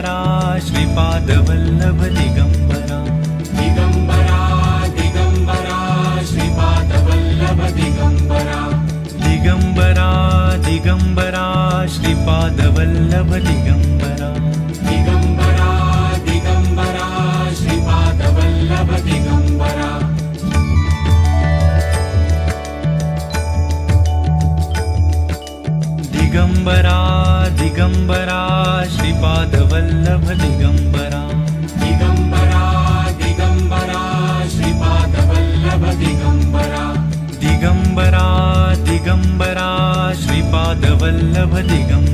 Digambara Shripadvallabh Digambara Digambara Digambara Shripadvallabh Digambara Digambara Digambara Shripadvallabh Digambara Digambara Digambara Shripadvallabh Digambara Digambara Digambara Shripadvallabh Digambara Digambara Digambara Shripadvallabh Digambara Digambara Digambara Shripadvallabh Digambara